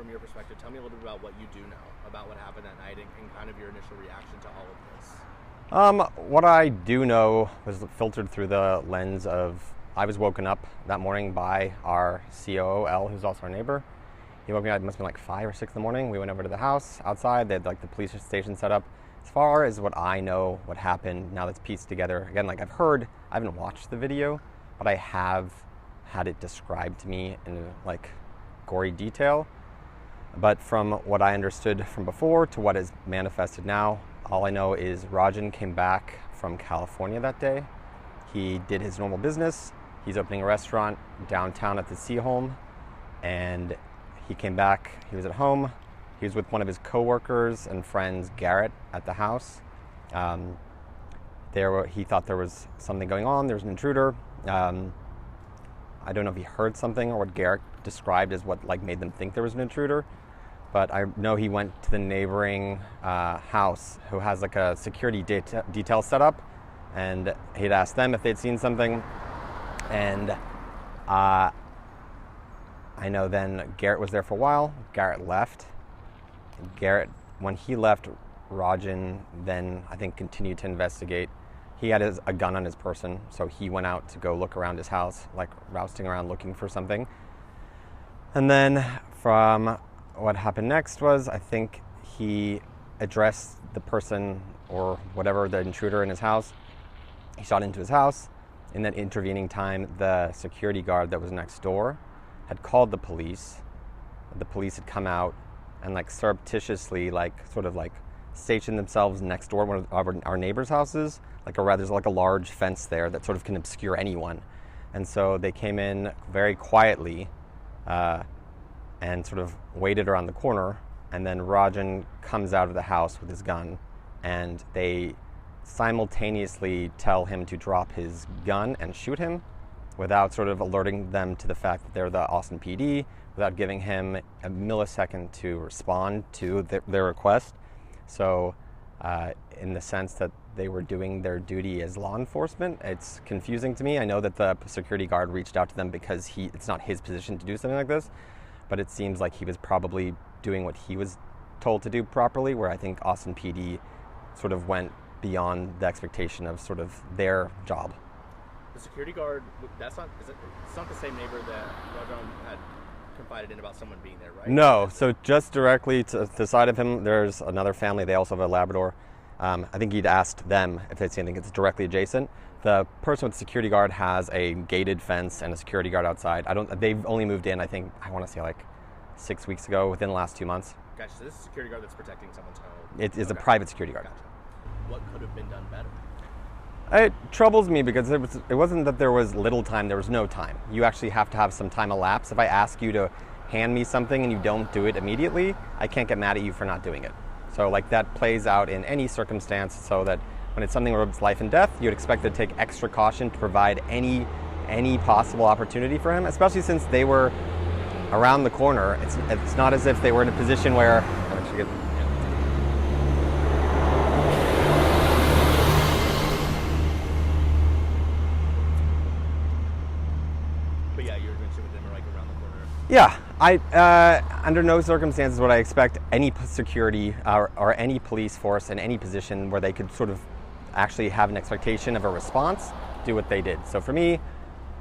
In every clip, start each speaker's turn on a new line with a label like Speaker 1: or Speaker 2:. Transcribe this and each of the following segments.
Speaker 1: from your perspective, tell me a little bit about what you do know about what happened that night and kind of your initial reaction to all of this.
Speaker 2: What I do know was filtered through the lens of I was woken up that morning by our COO, L, who's also our neighbor. He woke me up, it must have been like 5 or 6 in the morning. We went over to the house outside. They had like the police station set up. As far as what I know, what happened, now that's pieced together. Again, like I haven't watched the video, but I have had it described to me in like gory detail. But from what I understood from before to what is manifested now, all I know is Rajan came back from California that day. He did his normal business. He's opening a restaurant downtown at the Sea Home, and he came back. He was at home. He was with one of his coworkers and friends, Garrett, at the house. He thought there was something going on. There was an intruder. I don't know if he heard something or what Garrett described as what like made them think there was an intruder. But I know he went to the neighboring house who has like a security detail set up, and he'd asked them if they'd seen something. And I know then Garrett was there for a while. Garrett left. When he left, Rajan then I think continued to investigate. He had a gun on his person, so he went out to go look around his house, like rousting around looking for something. And then from what happened next was I think he addressed the person or whatever, the intruder in his house. He shot into his house. In that intervening time, the security guard that was next door had called the police. The police had come out and like surreptitiously sort of stationed themselves next door to one of our neighbors' houses. There's like a large fence there that sort of can obscure anyone. And so they came in very quietly and sort of waited around the corner. And then Rajan comes out of the house with his gun, and they simultaneously tell him to drop his gun and shoot him without sort of alerting them to the fact that they're the Austin PD, without giving him a millisecond to respond to their request. So in the sense that they were doing their duty as law enforcement, it's confusing to me. I know that the security guard reached out to them because it's not his position to do something like this, but it seems like he was probably doing what he was told to do properly, where I think Austin PD sort of went beyond the expectation of sort of their job.
Speaker 1: The security guard, it's not the same neighbor that Rajan had confided in about someone being there, right?
Speaker 2: No, so just directly to the side of him, there's another family. They also have a Labrador. I think he'd asked them if they'd seen anything. It's directly adjacent. The person with the security guard has a gated fence and a security guard outside. They've only moved in, I want to say like 6 weeks ago, within the last 2 months.
Speaker 1: Gotcha, so this is a security guard that's protecting someone's home.
Speaker 2: It is a private security guard.
Speaker 1: Gotcha. What could have been done better?
Speaker 2: It troubles me because it wasn't that there was little time, there was no time. You actually have to have some time elapse. If I ask you to hand me something and you don't do it immediately, I can't get mad at you for not doing it. So that plays out in any circumstance, so that when it's something where it's life and death, you'd expect to take extra caution to provide any possible opportunity for him, especially since they were around the corner. It's not as if they were in a position where Yeah, under no circumstances would I expect any security or any police force in any position where they could sort of actually have an expectation of a response, do what they did. So for me,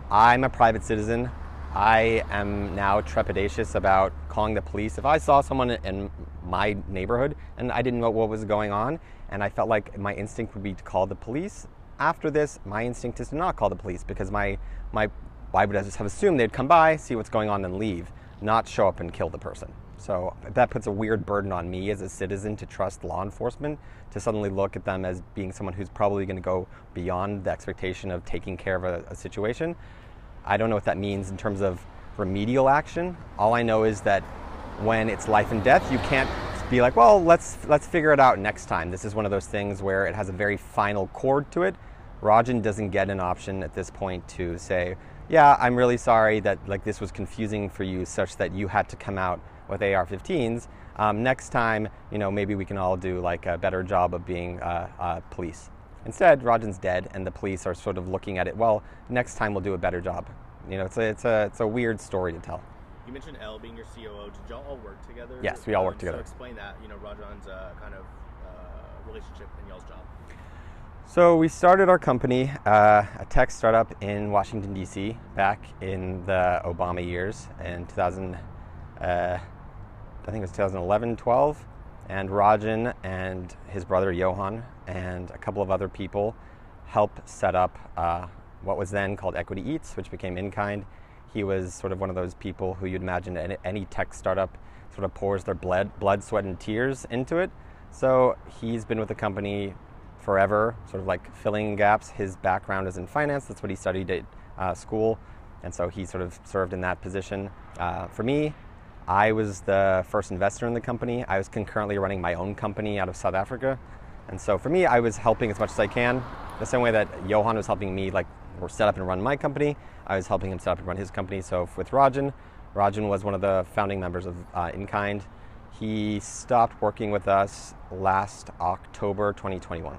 Speaker 2: I'm a private citizen. I am now trepidatious about calling the police. If I saw someone in my neighborhood and I didn't know what was going on, and I felt like my instinct would be to call the police, after this, my instinct is to not call the police, because I would just have assumed they'd come by, see what's going on, and leave, not show up and kill the person. So that puts a weird burden on me as a citizen to trust law enforcement, to suddenly look at them as being someone who's probably going to go beyond the expectation of taking care of a situation. I don't know what that means in terms of remedial action. All I know is that when it's life and death, you can't be like, well, let's figure it out next time. This is one of those things where it has a very final chord to it. Rajan doesn't get an option at this point to say, yeah, I'm really sorry that this was confusing for you such that you had to come out with AR-15s. Next time, maybe we can all do a better job of being police. Instead, Rajan's dead, and the police are sort of looking at it. Well, next time we'll do a better job. It's a weird story to tell.
Speaker 1: You mentioned Elle being your COO. Did y'all all work together?
Speaker 2: Yes, we all work together.
Speaker 1: So explain that, Rajan's kind of relationship in y'all's job.
Speaker 2: So we started our company, a tech startup in Washington, D.C. back in the Obama years in 2000, I think it was 2011, 12. And Rajan and his brother Johan and a couple of other people helped set up what was then called Equity Eats, which became In-Kind. He was sort of one of those people who you'd imagine any tech startup sort of pours their blood, sweat, and tears into it. So he's been with the company forever, sort of like filling gaps. His background is in finance. That's what he studied at school. And so he sort of served in that position. For me, I was the first investor in the company. I was concurrently running my own company out of South Africa. And so for me, I was helping as much as I can. The same way that Johan was helping me set up and run my company, I was helping him set up and run his company. So with Rajan was one of the founding members of In-Kind. He stopped working with us last October 2021.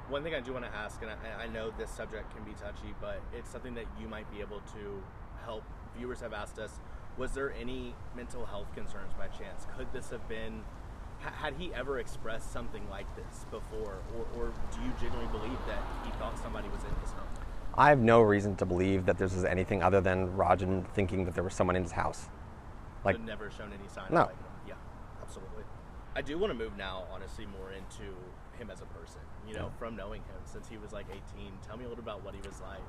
Speaker 1: One thing I do want to ask, and I know this subject can be touchy, but it's something that you might be able to help. Viewers have asked us, was there any mental health concerns by chance? Could this have been, had he ever expressed something like this before? Or do you genuinely believe that he thought somebody was in his home?
Speaker 2: I have no reason to believe that this was anything other than Rajan thinking that there was someone in his house.
Speaker 1: Like, so never shown any sign
Speaker 2: no.
Speaker 1: of yeah, absolutely. I do want to move now, honestly, more into him as a person, from knowing him since he was like 18. Tell me a little about what he was like.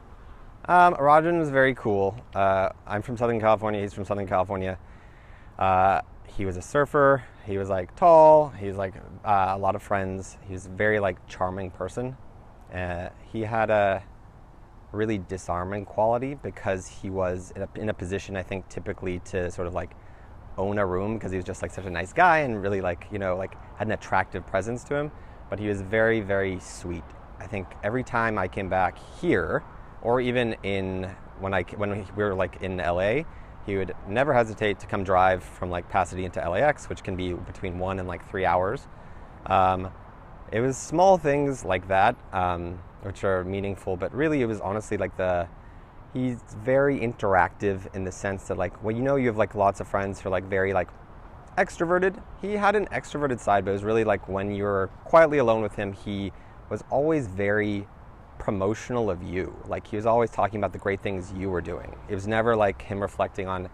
Speaker 2: Rajan was very cool. I'm from Southern California. He's from Southern California. He was a surfer. He was like tall. He's like a lot of friends. He was a very charming person. He had a really disarming quality because he was in a position, I think, typically to sort of own a room because he was just such a nice guy and really had an attractive presence to him. But he was very, very sweet. I think every time I came back here, or even when we were in LA, he would never hesitate to come drive from Pasadena to LAX, which can be between 1 and 3 hours. It was small things like that, which are meaningful, but really it was honestly he's very interactive in the sense that you have lots of friends who are very extroverted. He had an extroverted side, but it was really when you're quietly alone with him, he was always very promotional of you. He was always talking about the great things you were doing. It was never him reflecting on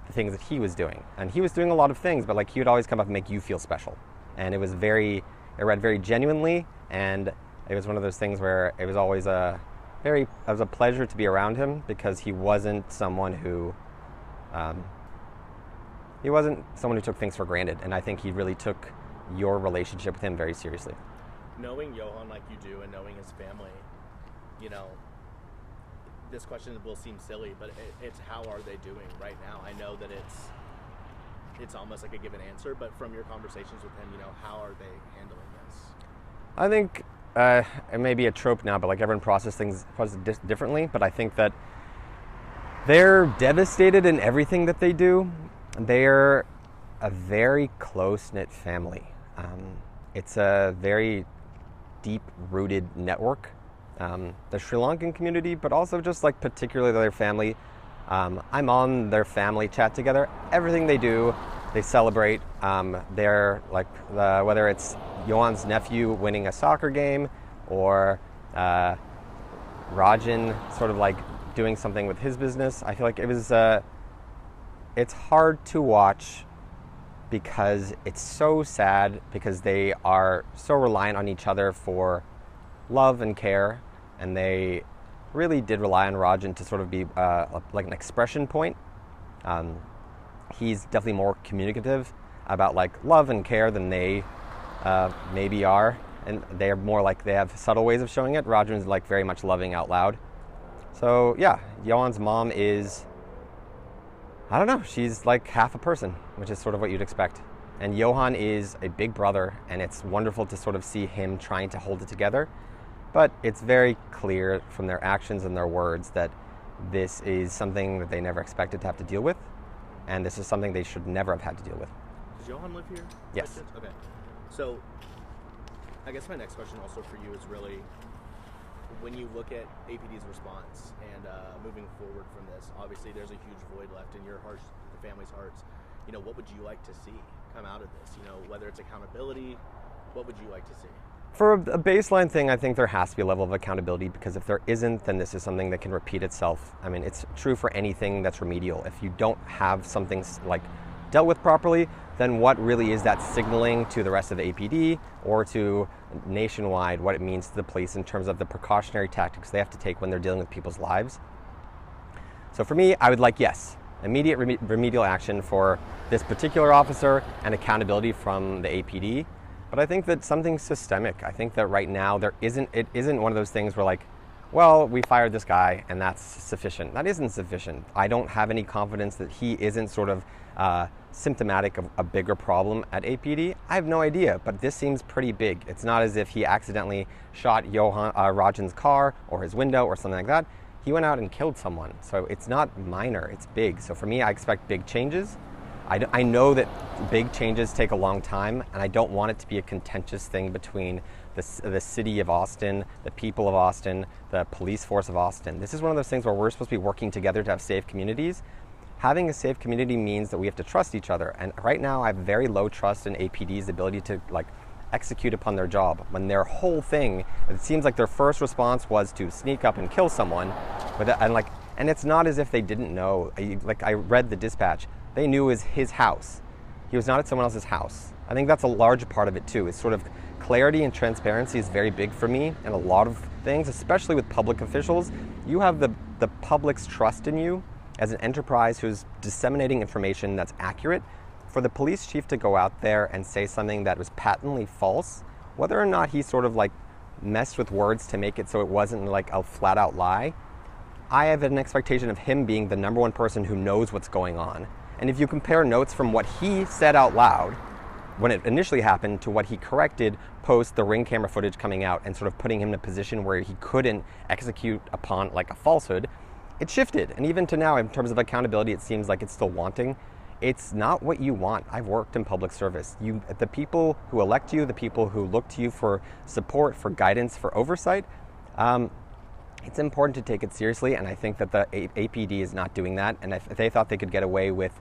Speaker 2: the things that he was doing. And he was doing a lot of things, but he would always come up and make you feel special. And it read very genuinely, and it was one of those things where it was always it was a pleasure to be around him because he wasn't someone who took things for granted. And I think he really took your relationship with him very seriously.
Speaker 1: Knowing Johan like you do and knowing his family, this question will seem silly, but it's how are they doing right now? I know that it's almost like a given answer, but from your conversations with him, how are they handling this?
Speaker 2: I think it may be a trope now, but everyone processes things differently. But I think that they're devastated in everything that they do. They're a very close-knit family. It's a very deep-rooted network. The Sri Lankan community, but also just particularly their family. I'm on their family chat together. Everything they do, they celebrate. They're whether it's Johan's nephew winning a soccer game or Rajan sort of doing something with his business. I feel like it was. It's hard to watch because it's so sad because they are so reliant on each other for love and care, and they really did rely on Rajan to sort of be an expression point. He's definitely more communicative about love and care than they maybe are, and they're more they have subtle ways of showing it. Rajan's very much loving out loud. So yeah, Johan's mom is, I don't know, she's half a person, which is sort of what you'd expect. And Johan is a big brother, and it's wonderful to sort of see him trying to hold it together. But it's very clear from their actions and their words that this is something that they never expected to have to deal with, and this is something they should never have had to deal with.
Speaker 1: Does Johan live here?
Speaker 2: Yes.
Speaker 1: Okay. So I guess my next question also for you is really, when you look at APD's response and moving forward from this, obviously there's a huge void left in your hearts, the family's hearts. You know, what would you like to see come out of this? You know, whether it's accountability, what would you like to see?
Speaker 2: For a baseline thing, I think there has to be a level of accountability, because if there isn't, then this is something that can repeat itself. I mean, it's true for anything that's remedial. If you don't have something like dealt with properly, then what really is that signaling to the rest of the APD or to nationwide what it means to the police in terms of the precautionary tactics they have to take when they're dealing with people's lives? So for me, I would like, yes, immediate remedial action for this particular officer and accountability from the APD. But I think that something systemic. I think that right now it isn't one of those things where like, well, we fired this guy and that's sufficient. That isn't sufficient. I don't have any confidence that he isn't sort of symptomatic of a bigger problem at APD. I have no idea, but this seems pretty big. It's not as if he accidentally shot Rajan's car or his window or something like that. He went out and killed someone. So it's not minor, it's big. So for me, I expect big changes. I know that big changes take a long time, and I don't want it to be a contentious thing between the city of Austin, the people of Austin, the police force of Austin. This is one of those things where we're supposed to be working together to have safe communities. Having a safe community means that we have to trust each other. And right now I have very low trust in APD's ability to like execute upon their job. When their whole thing, it seems like their first response was to sneak up and kill someone. And it's not as if they didn't know. Like I read the dispatch. They knew it was his house. He was not at someone else's house. I think that's a large part of it too. It's sort of clarity and transparency is very big for me in a lot of things, especially with public officials. You have the public's trust in you as an enterprise who's disseminating information that's accurate. For the police chief to go out there and say something that was patently false, whether or not he sort of like messed with words to make it so it wasn't like a flat out lie, I have an expectation of him being the number one person who knows what's going on. And if you compare notes from what he said out loud when it initially happened to what he corrected post the Ring camera footage coming out and sort of putting him in a position where he couldn't execute upon like a falsehood, it shifted. And even to now, in terms of accountability, it seems like it's still wanting. It's not what you want. I've worked in public service. The people who elect you, the people who look to you for support, for guidance, for oversight, it's important to take it seriously, and I think that the APD is not doing that. And if they thought they could get away with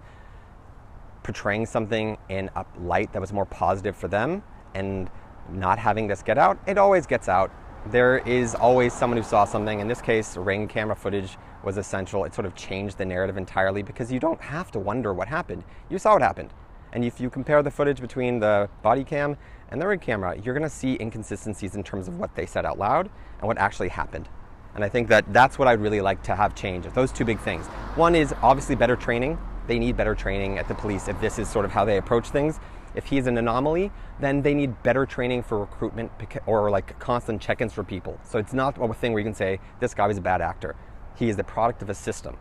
Speaker 2: portraying something in a light that was more positive for them and not having this get out, it always gets out. There is always someone who saw something. In this case, Ring camera footage was essential. It sort of changed the narrative entirely because you don't have to wonder what happened. You saw what happened. And if you compare the footage between the body cam and the Ring camera, you're going to see inconsistencies in terms of what they said out loud and what actually happened. And I think that that's what I'd really like to have change. Those two big things. One is obviously better training. They need better training at the police if this is sort of how they approach things. If he's an anomaly, then they need better training for recruitment or like constant check-ins for people. So it's not a thing where you can say, this guy was a bad actor. He is the product of a system.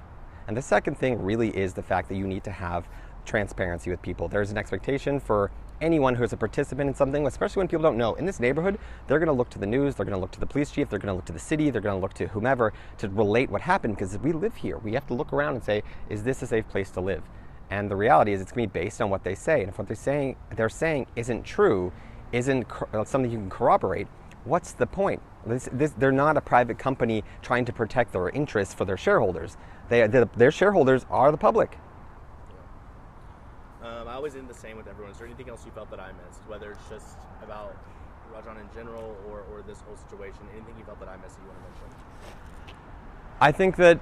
Speaker 2: And the second thing really is the fact that you need to have transparency with people. There's an expectation for anyone who is a participant in something, especially when people don't know. In this neighborhood, they're going to look to the news, they're going to look to the police chief, they're going to look to the city, they're going to look to whomever to relate what happened, because we live here. We have to look around and say, is this a safe place to live? And the reality is it's going to be based on what they say. And if what they're saying isn't true, isn't something you can corroborate, what's the point? They're not a private company trying to protect their interests for their shareholders. Their shareholders are the public.
Speaker 1: I always end the same with everyone. Is there anything else you felt that I missed, whether it's just about Rajan in general or this whole situation? Anything you felt that I missed that you want to mention?
Speaker 2: I think that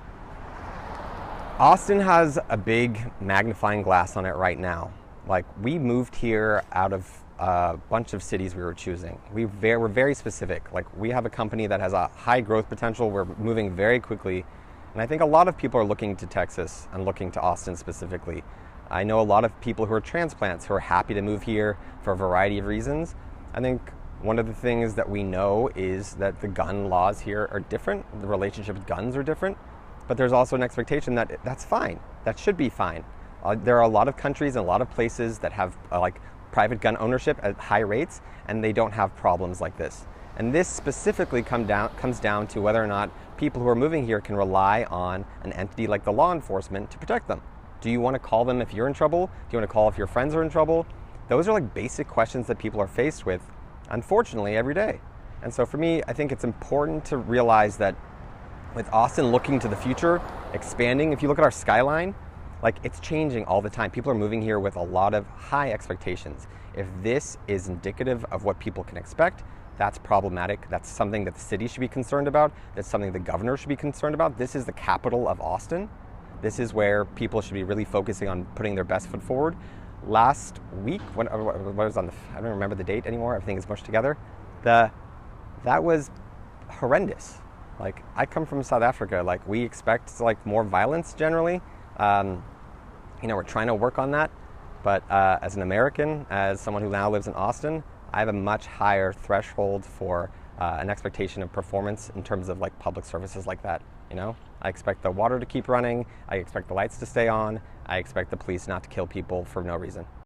Speaker 2: Austin has a big magnifying glass on it right now. Like, we moved here out of a bunch of cities we were choosing. We're very specific. Like, we have a company that has a high growth potential. We're moving very quickly. And I think a lot of people are looking to Texas and looking to Austin specifically. I know a lot of people who are transplants who are happy to move here for a variety of reasons. I think one of the things that we know is that the gun laws here are different. The relationship with guns are different. But there's also an expectation that that's fine. That should be fine. There are a lot of countries and a lot of places that have like private gun ownership at high rates, and they don't have problems like this. And this specifically comes down to whether or not people who are moving here can rely on an entity like the law enforcement to protect them. Do you want to call them if you're in trouble? Do you want to call if your friends are in trouble? Those are like basic questions that people are faced with, unfortunately, every day. And so for me, I think it's important to realize that with Austin looking to the future, expanding, if you look at our skyline, like it's changing all the time. People are moving here with a lot of high expectations. If this is indicative of what people can expect, that's problematic. That's something that the city should be concerned about. That's something the governor should be concerned about. This is the capital of Austin. This is where people should be really focusing on putting their best foot forward. Last week, when I was on I don't remember the date anymore, everything is mushed together. That was horrendous. Like, I come from South Africa. Like, we expect like more violence generally. We're trying to work on that. But as an American, as someone who now lives in Austin, I have a much higher threshold for an expectation of performance in terms of like public services like that. I expect the water to keep running. I expect the lights to stay on. I expect the police not to kill people for no reason.